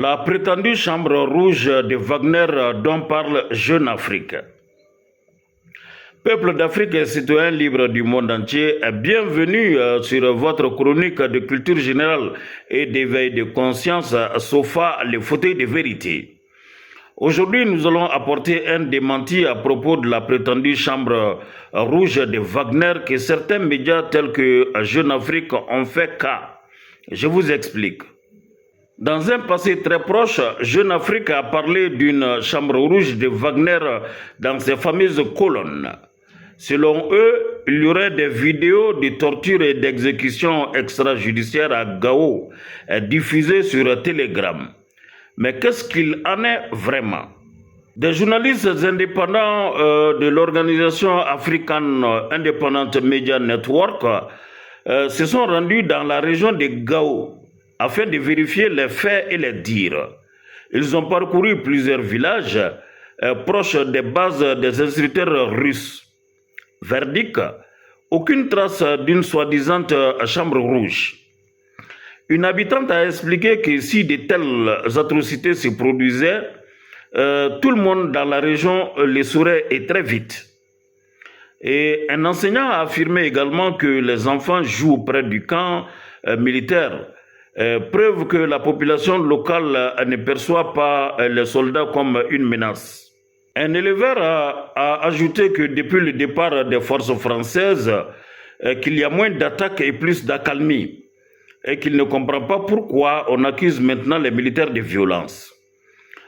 La prétendue chambre rouge de Wagner dont parle Jeune Afrique. Peuple d'Afrique et citoyens libres du monde entier, bienvenue sur votre chronique de culture générale et d'éveil de conscience, SOFA, les fauteuils de vérité. Aujourd'hui, nous allons apporter un démenti à propos de la prétendue chambre rouge de Wagner que certains médias tels que Jeune Afrique ont fait cas. Je vous explique. Dans un passé très proche, Jeune Afrique a parlé d'une chambre rouge de Wagner dans ses fameuses colonnes. Selon eux, il y aurait des vidéos de torture et d'exécution extrajudiciaire à Gao diffusées sur Telegram. Mais qu'est-ce qu'il en est vraiment? Des journalistes indépendants de l'organisation African Independent Media Network se sont rendus dans la région de Gao afin de vérifier les faits et les dires. Ils ont parcouru plusieurs villages proches des bases des instructeurs russes. Verdict, aucune trace d'une soi-disant chambre rouge. Une habitante a expliqué que si de telles atrocités se produisaient, tout le monde dans la région les saurait et très vite. Et un enseignant a affirmé également que les enfants jouent près du camp militaire, preuve que la population locale ne perçoit pas les soldats comme une menace. Un éleveur a ajouté que depuis le départ des forces françaises, qu'il y a moins d'attaques et plus d'accalmie, et qu'il ne comprend pas pourquoi on accuse maintenant les militaires de violence.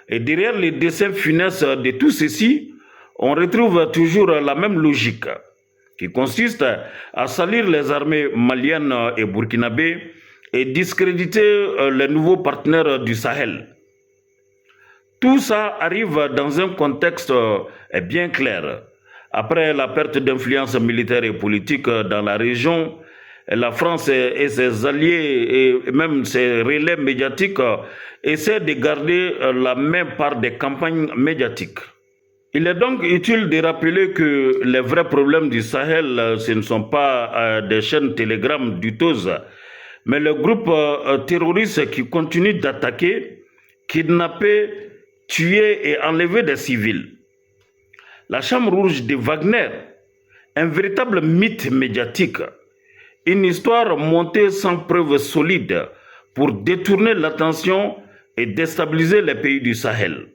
Et derrière les dessins funestes de tout ceci, on retrouve toujours la même logique, qui consiste à salir les armées maliennes et burkinabées et discréditer les nouveaux partenaires du Sahel. Tout ça arrive dans un contexte bien clair. Après la perte d'influence militaire et politique dans la région, la France et ses alliés et même ses relais médiatiques essaient de garder la main par des campagnes médiatiques. Il est donc utile de rappeler que les vrais problèmes du Sahel, ce ne sont pas des chaînes Telegram douteuses, mais le groupe terroriste qui continue d'attaquer, kidnapper, tuer et enlever des civils. La chambre rouge de Wagner, un véritable mythe médiatique, une histoire montée sans preuve solide pour détourner l'attention et déstabiliser les pays du Sahel.